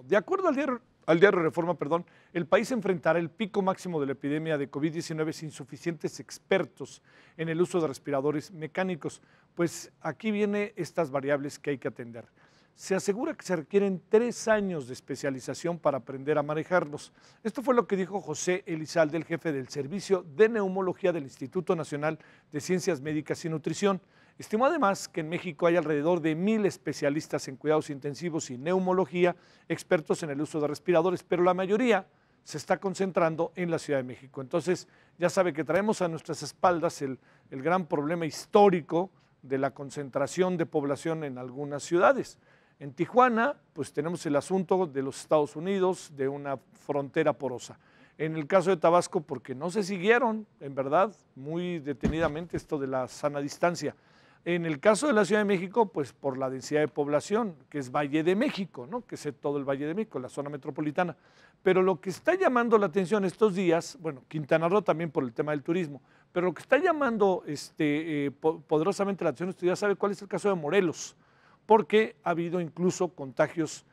De acuerdo al diario Reforma, perdón, el país enfrentará el pico máximo de la epidemia de COVID-19 sin suficientes expertos en el uso de respiradores mecánicos. Pues aquí vienen estas variables que hay que atender. Se asegura que se requieren 3 años de especialización para aprender a manejarlos. Esto fue lo que dijo José Elizalde, el jefe del Servicio de Neumología del Instituto Nacional de Ciencias Médicas y Nutrición. Estimó además que en México hay alrededor de 1,000 especialistas en cuidados intensivos y neumología, expertos en el uso de respiradores, pero la mayoría se está concentrando en la Ciudad de México. Entonces, ya sabe que traemos a nuestras espaldas el gran problema histórico de la concentración de población en algunas ciudades. En Tijuana, pues tenemos el asunto de los Estados Unidos, de una frontera porosa. En el caso de Tabasco, porque no se siguieron, en verdad, muy detenidamente esto de la sana distancia. En el caso de la Ciudad de México, pues por la densidad de población, que es Valle de México, ¿no? Que es todo el Valle de México, la zona metropolitana. Pero lo que está llamando la atención estos días, bueno, Quintana Roo también por el tema del turismo, pero lo que está llamando poderosamente la atención estos días, ¿sabe cuál es el caso de Morelos? Porque ha habido incluso contagios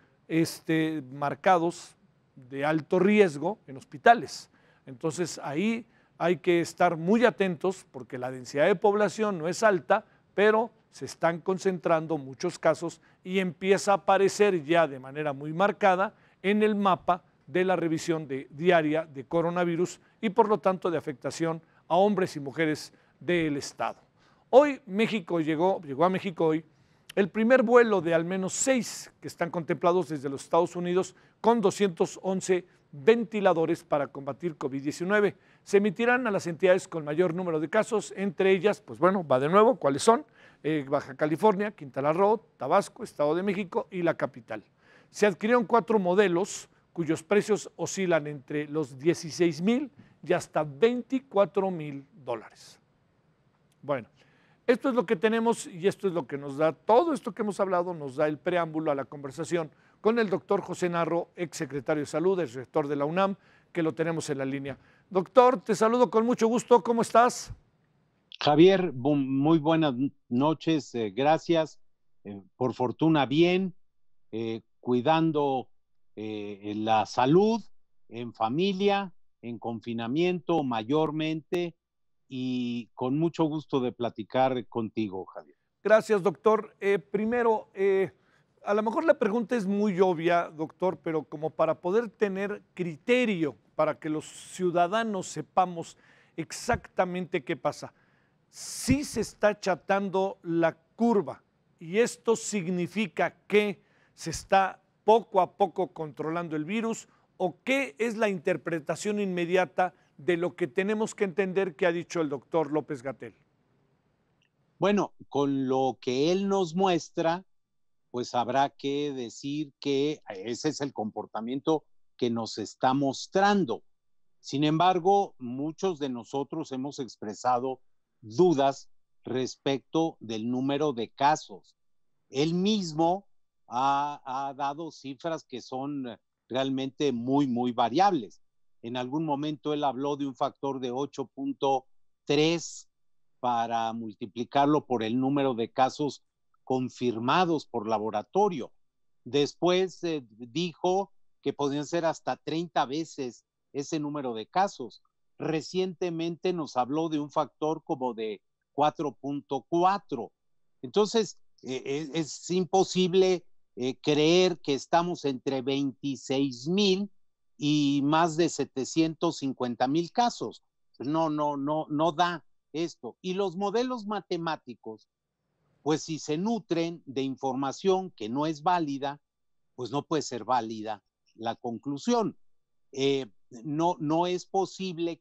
marcados de alto riesgo en hospitales. Entonces ahí hay que estar muy atentos porque la densidad de población no es alta, pero se están concentrando muchos casos y empieza a aparecer ya de manera muy marcada en el mapa de la revisión diaria de coronavirus y por lo tanto de afectación a hombres y mujeres del Estado. Hoy llegó a México hoy el primer vuelo de al menos 6 que están contemplados desde los Estados Unidos con 211 ventiladores para combatir COVID-19. Se emitirán a las entidades con mayor número de casos, entre ellas, pues bueno, va de nuevo, ¿cuáles son? Baja California, Quintana Roo, Tabasco, Estado de México y la capital. Se adquirieron 4 modelos cuyos precios oscilan entre los 16,000 y hasta $24,000. Bueno, esto es lo que tenemos y esto es lo que nos da, todo esto que hemos hablado nos da el preámbulo a la conversación con el doctor José Narro, exsecretario de Salud, ex rector de la UNAM, que lo tenemos en la línea. Doctor, te saludo con mucho gusto, ¿cómo estás? Javier, muy buenas noches, gracias. Por fortuna bien, cuidando la salud en familia, en confinamiento mayormente y con mucho gusto de platicar contigo, Javier. Gracias, doctor. Primero, a lo mejor la pregunta es muy obvia, doctor, pero como para poder tener criterio, para que los ciudadanos sepamos exactamente qué pasa. Sí se está achatando la curva y esto significa que se está poco a poco controlando el virus o qué es la interpretación inmediata de lo que tenemos que entender que ha dicho el doctor López-Gatell. Bueno, con lo que él nos muestra, pues habrá que decir que ese es el comportamiento que nos está mostrando. Sin embargo, muchos de nosotros hemos expresado dudas respecto del número de casos. Él mismo ha dado cifras que son realmente muy variables. En algún momento él habló de un factor de 8.3 para multiplicarlo por el número de casos confirmados por laboratorio. Después dijo que podían ser hasta 30 veces ese número de casos. Recientemente nos habló de un factor como de 4.4. Entonces, es imposible creer que estamos entre 26,000 y más de 750,000 casos. No da esto. Y los modelos matemáticos, pues si se nutren de información que no es válida, pues no puede ser válida la conclusión. No es posible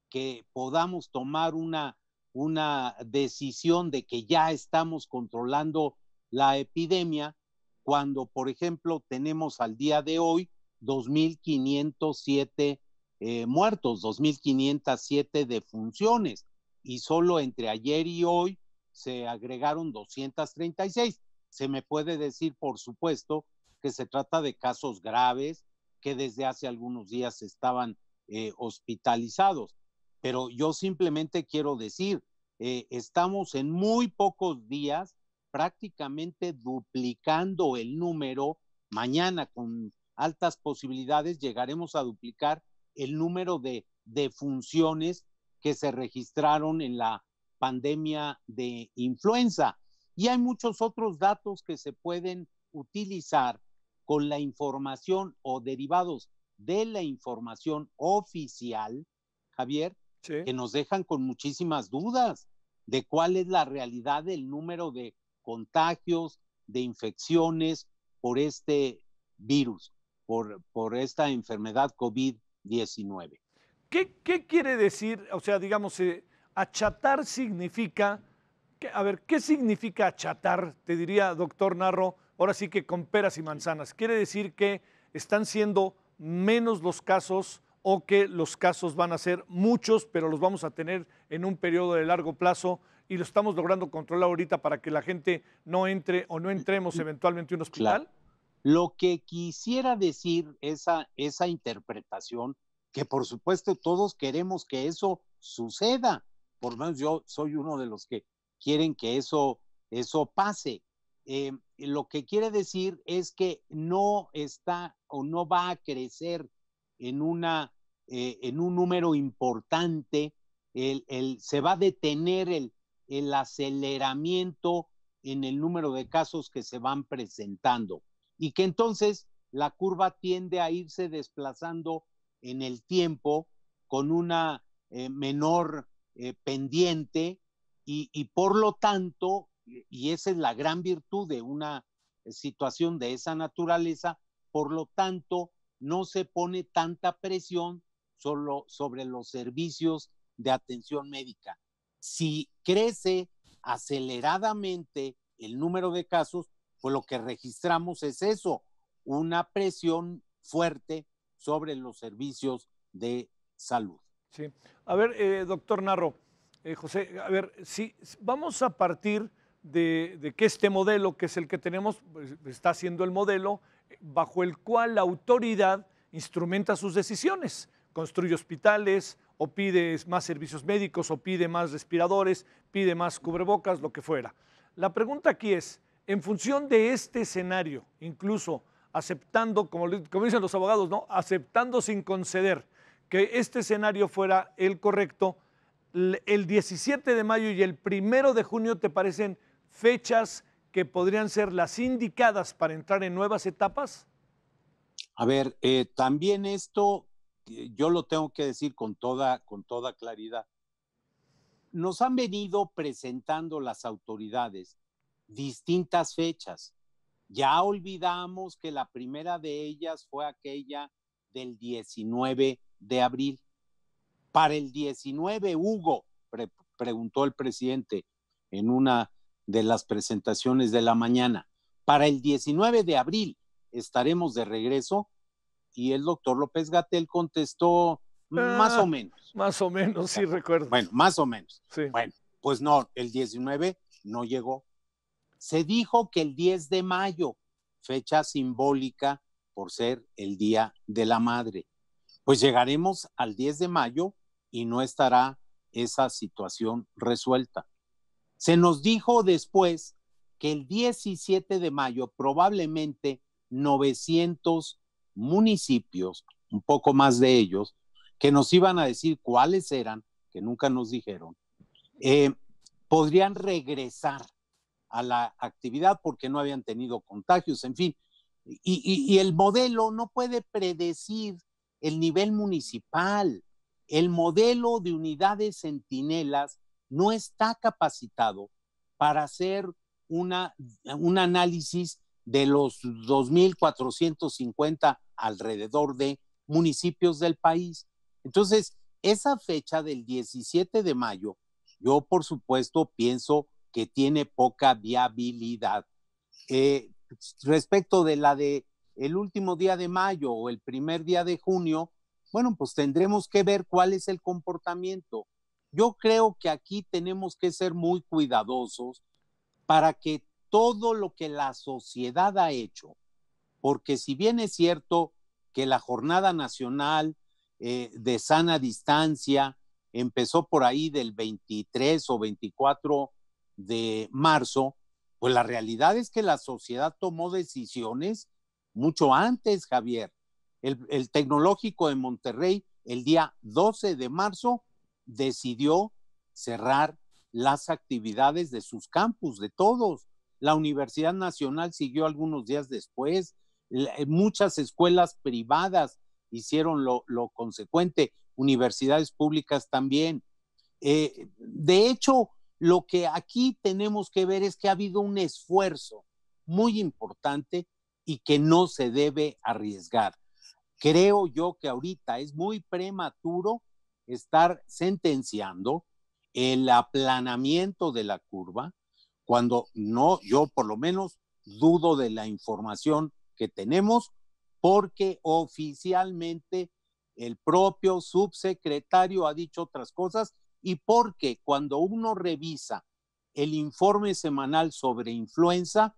que podamos tomar una decisión de que ya estamos controlando la epidemia cuando, por ejemplo, tenemos al día de hoy 2,507 muertos, 2,507 defunciones, y solo entre ayer y hoy se agregaron 236. Se me puede decir, por supuesto, que se trata de casos graves que desde hace algunos días estaban hospitalizados. Pero yo simplemente quiero decir, estamos en muy pocos días prácticamente duplicando el número. Mañana con altas posibilidades llegaremos a duplicar el número de defunciones que se registraron en la pandemia de influenza. Y hay muchos otros datos que se pueden utilizar con la información o derivados de la información oficial, Javier, Sí. que nos dejan con muchísimas dudas de cuál es la realidad del número de contagios, de infecciones por este virus, por esta enfermedad COVID-19. ¿Qué quiere decir? O sea, digamos, achatar significa, a ver, ¿qué significa achatar? Te diría, doctor Narro, ahora sí que con peras y manzanas. ¿Quiere decir que están siendo menos los casos o que los casos van a ser muchos, pero los vamos a tener en un periodo de largo plazo y lo estamos logrando controlar ahorita para que la gente no entre o no entremos eventualmente a un hospital? Claro. Lo que quisiera decir esa interpretación, que por supuesto todos queremos que eso suceda, por lo menos yo soy uno de los que quieren que eso pase. Lo que quiere decir es que no está o no va a crecer en un número importante, se va a detener el aceleramiento en el número de casos que se van presentando y que entonces la curva tiende a irse desplazando en el tiempo con una menor pendiente y por lo tanto, y esa es la gran virtud de una situación de esa naturaleza, por lo tanto no se pone tanta presión solo sobre los servicios de atención médica. Si crece aceleradamente el número de casos, pues lo que registramos es eso, una presión fuerte sobre los servicios de salud. Sí. A ver, doctor Narro, José, a ver, si vamos a partir de que este modelo, que es el que tenemos, pues, está siendo el modelo bajo el cual la autoridad instrumenta sus decisiones, construye hospitales o pide más servicios médicos o pide más respiradores, pide más cubrebocas, lo que fuera. La pregunta aquí es, en función de este escenario, incluso aceptando, como dicen los abogados, ¿no? Aceptando sin conceder que este escenario fuera el correcto, el 17 de mayo y el 1 de junio te parecen fechas que podrían ser las indicadas para entrar en nuevas etapas? A ver, también esto, yo lo tengo que decir con toda claridad. Nos han venido presentando las autoridades distintas fechas. Ya olvidamos que la primera de ellas fue aquella del 19 de abril. Para el 19, Hugo, preguntó el presidente en una de las presentaciones de la mañana, para el 19 de abril estaremos de regreso, y el doctor López-Gatell contestó más o menos. Más o menos, sí recuerdo. Bueno, más o menos. Sí. Bueno, pues no, el 19 no llegó. Se dijo que el 10 de mayo, fecha simbólica por ser el Día de la Madre. Pues llegaremos al 10 de mayo y no estará esa situación resuelta. Se nos dijo después que el 17 de mayo probablemente 900 municipios, un poco más de ellos, que nos iban a decir cuáles eran, que nunca nos dijeron, podrían regresar a la actividad porque no habían tenido contagios, en fin. Y el modelo no puede predecir el nivel municipal. El modelo de unidades centinelas no está capacitado para hacer un análisis de los 2,450 alrededor de municipios del país. Entonces, esa fecha del 17 de mayo, yo por supuesto pienso que tiene poca viabilidad. Respecto de la de el último día de mayo o el primer día de junio, bueno, pues tendremos que ver cuál es el comportamiento. Yo creo que aquí tenemos que ser muy cuidadosos para que todo lo que la sociedad ha hecho, porque si bien es cierto que la Jornada Nacional de Sana Distancia empezó por ahí del 23 o 24 de marzo, pues la realidad es que la sociedad tomó decisiones mucho antes, Javier. El Tecnológico de Monterrey, el día 12 de marzo, decidió cerrar las actividades de sus campus, de todos. La Universidad Nacional siguió algunos días después. Muchas escuelas privadas hicieron lo consecuente, universidades públicas también. De hecho, lo que aquí tenemos que ver es que ha habido un esfuerzo muy importante y que no se debe arriesgar. Creo yo que ahorita es muy prematuro estar sentenciando el aplanamiento de la curva cuando no, yo por lo menos dudo de la información que tenemos, porque oficialmente el propio subsecretario ha dicho otras cosas y porque cuando uno revisa el informe semanal sobre influenza,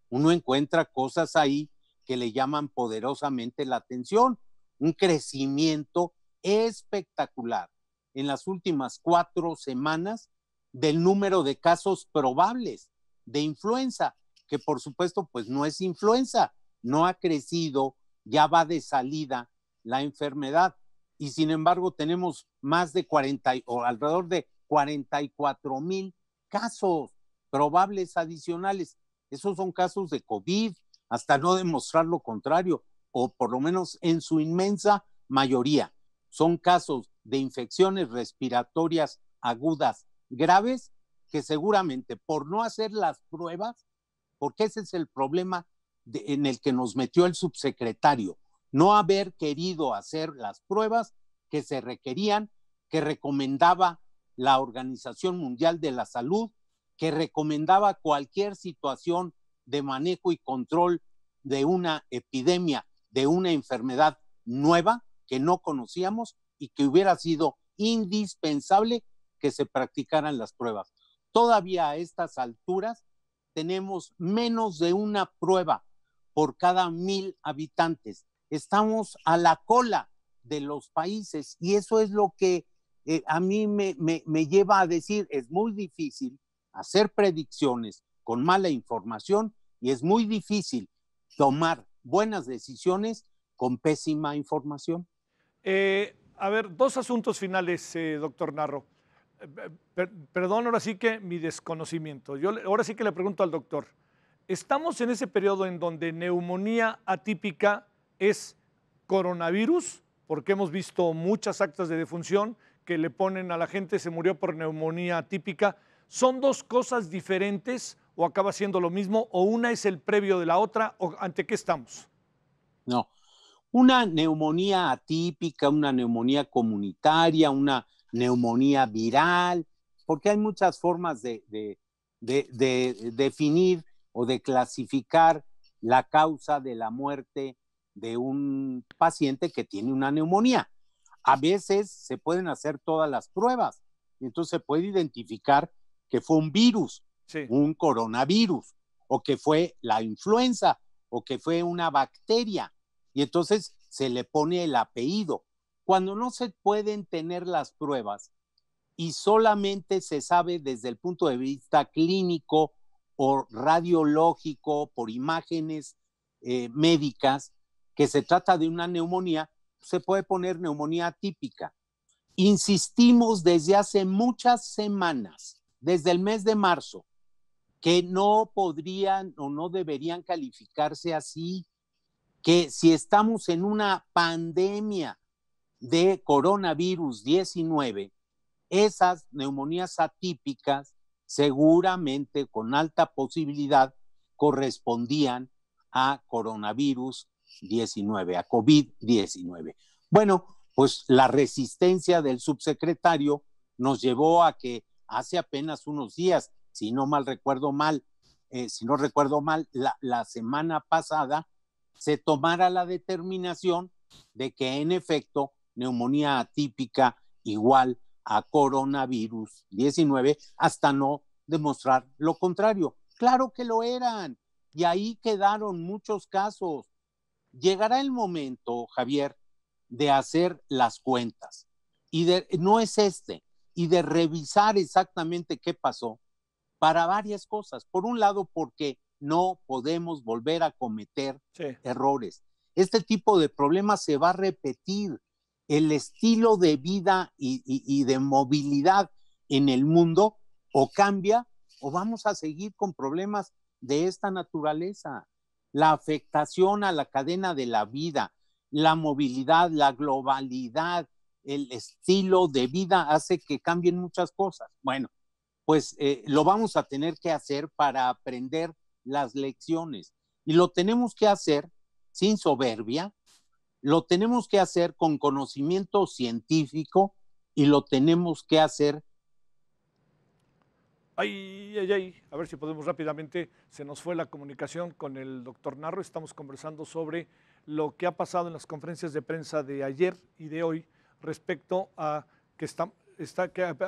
uno encuentra cosas ahí que le llaman poderosamente la atención. Un crecimiento espectacular en las últimas 4 semanas del número de casos probables de influenza, que por supuesto pues no es influenza, no ha crecido, ya va de salida la enfermedad y sin embargo tenemos más de 40 o alrededor de 44,000 casos probables adicionales. Esos son casos de COVID, hasta no demostrar lo contrario, o por lo menos en su inmensa mayoría. Son casos de infecciones respiratorias agudas graves que seguramente por no hacer las pruebas, porque ese es el problema en el que nos metió el subsecretario, no haber querido hacer las pruebas que se requerían, que recomendaba la Organización Mundial de la Salud, que recomendaba cualquier situación de manejo y control de una epidemia, de una enfermedad nueva que no conocíamos y que hubiera sido indispensable que se practicaran las pruebas. Todavía a estas alturas tenemos menos de una prueba por cada 1,000 habitantes. Estamos a la cola de los países y eso es lo que a mí me lleva a decir, es muy difícil hacer predicciones con mala información y es muy difícil tomar buenas decisiones con pésima información. A ver, 2 asuntos finales, doctor Narro. Perdón, ahora sí que mi desconocimiento. Ahora sí que le pregunto al doctor. ¿Estamos en ese periodo en donde neumonía atípica es coronavirus? Porque hemos visto muchas actas de defunción que le ponen a la gente se murió por neumonía atípica. ¿Son dos cosas diferentes o acaba siendo lo mismo o una es el previo de la otra o ante qué estamos? No, una neumonía atípica, una neumonía comunitaria, una neumonía viral, porque hay muchas formas de definir o de clasificar la causa de la muerte de un paciente que tiene una neumonía. A veces se pueden hacer todas las pruebas y entonces se puede identificar que fue un virus, Sí. un coronavirus, o que fue la influenza, o que fue una bacteria. Y entonces se le pone el apellido. Cuando no se pueden tener las pruebas y solamente se sabe desde el punto de vista clínico o radiológico, por imágenes médicas, que se trata de una neumonía, se puede poner neumonía atípica. Insistimos desde hace muchas semanas, desde el mes de marzo, que no podrían o no deberían calificarse así, que si estamos en una pandemia de coronavirus 19, esas neumonías atípicas seguramente con alta posibilidad correspondían a coronavirus 19, a COVID-19. Bueno, pues la resistencia del subsecretario nos llevó a que hace apenas unos días, si no recuerdo mal, la semana pasada se tomara la determinación de que en efecto neumonía atípica igual a coronavirus 19 hasta no demostrar lo contrario. Claro que lo eran y ahí quedaron muchos casos. Llegará el momento, Javier, de hacer las cuentas y no es y de revisar exactamente qué pasó para varias cosas. Por un lado, porque no podemos volver a cometer Sí. errores. Este tipo de problemas se va a repetir. El estilo de vida y de movilidad en el mundo o cambia o vamos a seguir con problemas de esta naturaleza. La afectación a la cadena de la vida, la movilidad, la globalidad, el estilo de vida hace que cambien muchas cosas. Bueno, pues lo vamos a tener que hacer para aprender las lecciones y lo tenemos que hacer sin soberbia, lo tenemos que hacer con conocimiento científico y lo tenemos que hacer. Ay, ay, ay. A ver si podemos rápidamente. Se nos fue la comunicación con el doctor Narro. Estamos conversando sobre lo que ha pasado en las conferencias de prensa de ayer y de hoy respecto a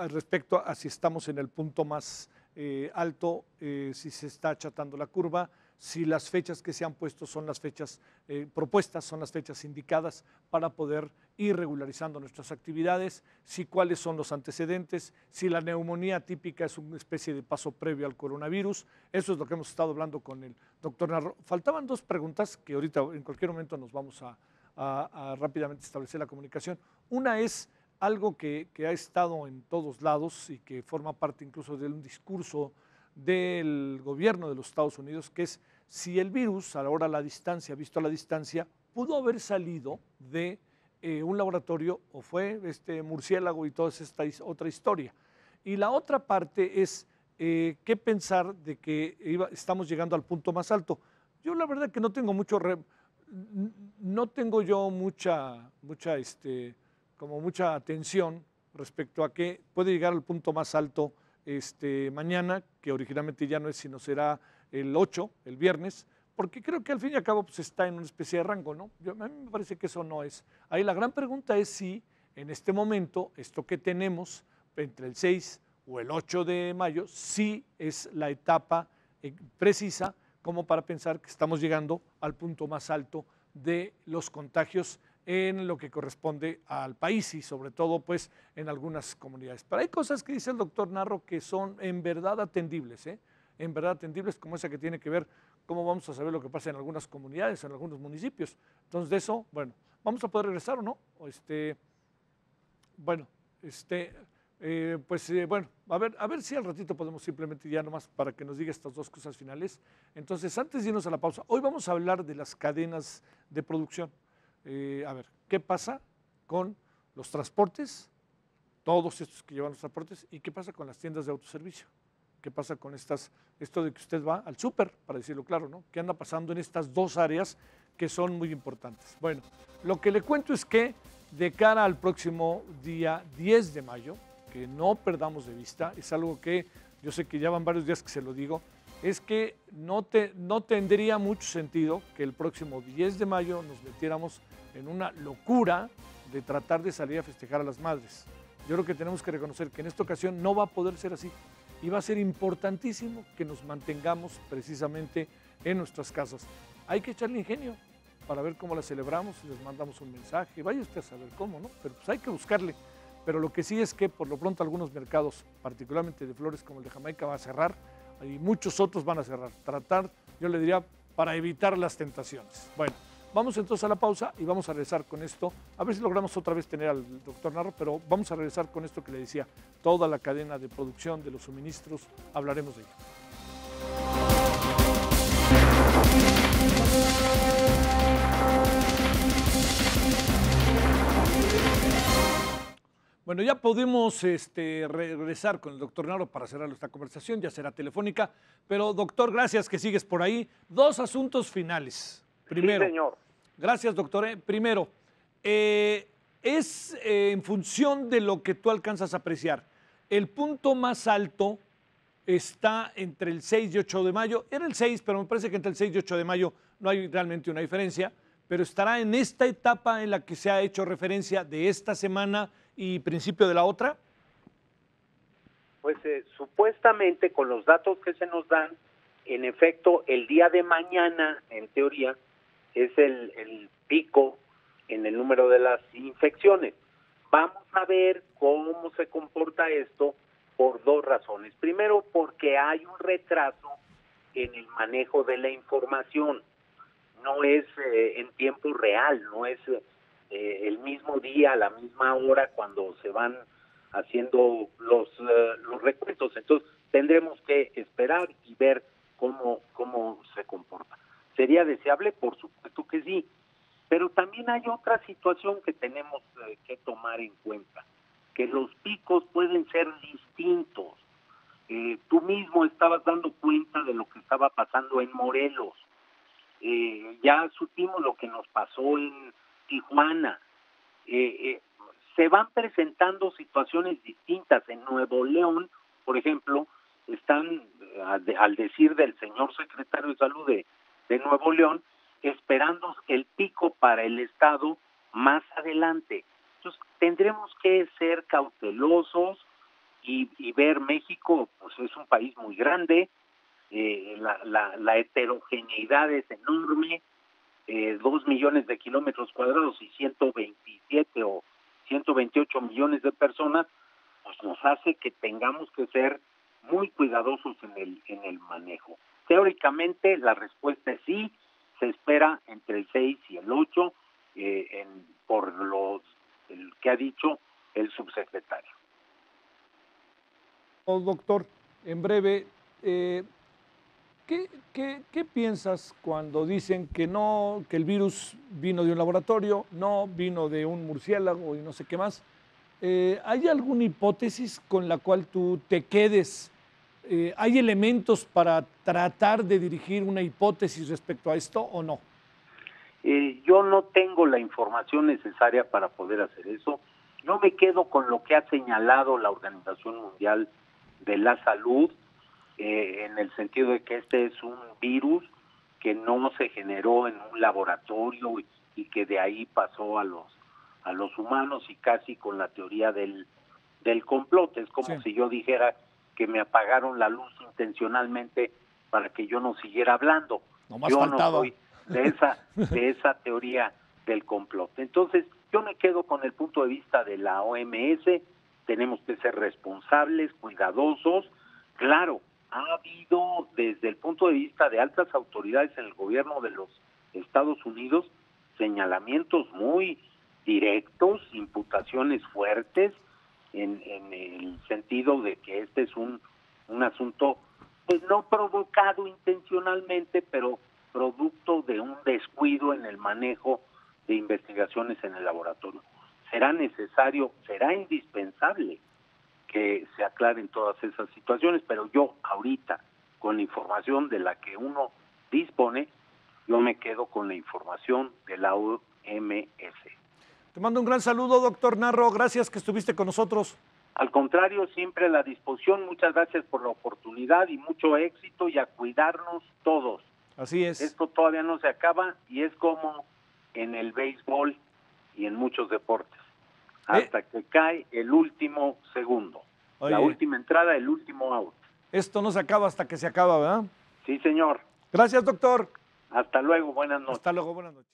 respecto a si estamos en el punto más alto, si se está achatando la curva, si las fechas que se han puesto son las fechas propuestas, son las fechas indicadas para poder ir regularizando nuestras actividades, si cuáles son los antecedentes, si la neumonía típica es una especie de paso previo al coronavirus. Eso es lo que hemos estado hablando con el doctor Narro. Faltaban dos preguntas que ahorita en cualquier momento nos vamos a rápidamente establecer la comunicación. Una es algo que ha estado en todos lados y que forma parte incluso de un discurso del gobierno de los Estados Unidos, que es si el virus, ahora a la distancia, visto a la distancia, pudo haber salido de un laboratorio o fue este murciélago y toda esta otra historia. Y la otra parte es qué pensar de que estamos llegando al punto más alto. Yo la verdad que no tengo no tengo yo mucha atención respecto a que puede llegar al punto más alto mañana, que originalmente ya no es, sino será el 8, el viernes, porque creo que al fin y al cabo pues, está en una especie de rango, ¿no? A mí me parece que eso no es. Ahí la gran pregunta es si en este momento, esto que tenemos entre el 6 o el 8 de mayo, sí es la etapa precisa como para pensar que estamos llegando al punto más alto de los contagios en lo que corresponde al país y sobre todo pues en algunas comunidades. Pero hay cosas que dice el doctor Narro que son en verdad atendibles, en verdad atendibles, como esa que tiene que ver cómo vamos a saber lo que pasa en algunas comunidades, en algunos municipios. Entonces de eso, bueno, ¿vamos a poder regresar o no? Bueno, bueno, a ver si al ratito podemos simplemente ya nomás para que nos diga estas dos cosas finales. Entonces, antes de irnos a la pausa, hoy vamos a hablar de las cadenas de producción. A ver, ¿qué pasa con los transportes, todos estos que llevan los transportes, y qué pasa con las tiendas de autoservicio? ¿Qué pasa con esto de que usted va al súper, para decirlo claro, ¿no? ¿Qué anda pasando en estas dos áreas que son muy importantes? Bueno, lo que le cuento es que de cara al próximo día 10 de mayo, que no perdamos de vista, es algo que yo sé que ya van varios días que se lo digo, es que no tendría mucho sentido que el próximo 10 de mayo nos metiéramos en una locura de tratar de salir a festejar a las madres. Yo creo que tenemos que reconocer que en esta ocasión no va a poder ser así y va a ser importantísimo que nos mantengamos precisamente en nuestras casas. Hay que echarle ingenio para ver cómo la celebramos, les mandamos un mensaje, vaya usted a saber cómo, ¿no? Pero pues hay que buscarle. Pero lo que sí es que por lo pronto algunos mercados, particularmente de flores como el de Jamaica, va a cerrar y muchos otros van a cerrar. Tratar, yo le diría, para evitar las tentaciones. Bueno, vamos entonces a la pausa y vamos a regresar con esto. A ver si logramos otra vez tener al doctor Narro, pero vamos a regresar con esto que le decía, toda la cadena de producción, de los suministros, hablaremos de ello. Bueno, ya podemos regresar con el doctor Narro para cerrar esta conversación, ya será telefónica, pero doctor, gracias que sigues por ahí. Dos asuntos finales. Primero, sí, señor. Gracias, doctor. Primero, en función de lo que tú alcanzas a apreciar, el punto más alto está entre el 6 y 8 de mayo. Era el 6, pero me parece que entre el 6 y 8 de mayo no hay realmente una diferencia, pero estará en esta etapa en la que se ha hecho referencia de esta semana y principio de la otra. Pues supuestamente con los datos que se nos dan, en efecto, el día de mañana, en teoría, es el pico en el número de las infecciones. Vamos a ver cómo se comporta esto por dos razones. Primero, porque hay un retraso en el manejo de la información. No es en tiempo real, no es el mismo día, a la misma hora cuando se van haciendo los recuentos. Entonces tendremos que esperar y ver cómo se comporta. ¿Sería deseable? Por supuesto que sí, pero también hay otra situación que tenemos que tomar en cuenta, que los picos pueden ser distintos. Tú mismo estabas dando cuenta de lo que estaba pasando en Morelos. Ya supimos lo que nos pasó en Tijuana. Se van presentando situaciones distintas. En Nuevo León, por ejemplo, están, al decir del señor secretario de Salud de Nuevo León, esperando el pico para el estado más adelante. Entonces, tendremos que ser cautelosos y ver. México, pues es un país muy grande, la heterogeneidad es enorme, 2 millones de kilómetros cuadrados y 127 o 128 millones de personas, pues nos hace que tengamos que ser muy cuidadosos en el manejo. Teóricamente la respuesta es sí, se espera entre el 6 y el 8 por el que ha dicho el subsecretario. Doctor, en breve, ¿qué piensas cuando dicen que no, que el virus vino de un laboratorio, no vino de un murciélago y no sé qué más? ¿Hay alguna hipótesis con la cual tú te quedes? ¿Hay elementos para tratar de dirigir una hipótesis respecto a esto o no? Yo no tengo la información necesaria para poder hacer eso. Yo me quedo con lo que ha señalado la Organización Mundial de la Salud, en el sentido de que este es un virus que no se generó en un laboratorio y que de ahí pasó a los humanos, y casi con la teoría del complot. Es como si yo dijera que me apagaron la luz intencionalmente para que yo no siguiera hablando. Yo faltaba. no soy de esa teoría del complot. Entonces, yo me quedo con el punto de vista de la OMS. Tenemos que ser responsables, cuidadosos. Claro, ha habido desde el punto de vista de altas autoridades en el gobierno de los Estados Unidos señalamientos muy directos, imputaciones fuertes, en el sentido de que este es un asunto pues no provocado intencionalmente, pero producto de un descuido en el manejo de investigaciones en el laboratorio. Será necesario, será indispensable que se aclaren todas esas situaciones, pero yo ahorita, con la información de la que uno dispone, yo me quedo con la información de la OMS. Te mando un gran saludo, doctor Narro. Gracias que estuviste con nosotros. Al contrario, siempre a la disposición. Muchas gracias por la oportunidad y mucho éxito, y a cuidarnos todos. Así es. Esto todavía no se acaba y es como en el béisbol y en muchos deportes. Hasta que cae el último segundo. Oye, la última entrada, el último out. Esto no se acaba hasta que se acaba, ¿verdad? Sí, señor. Gracias, doctor. Hasta luego, buenas noches. Hasta luego, buenas noches.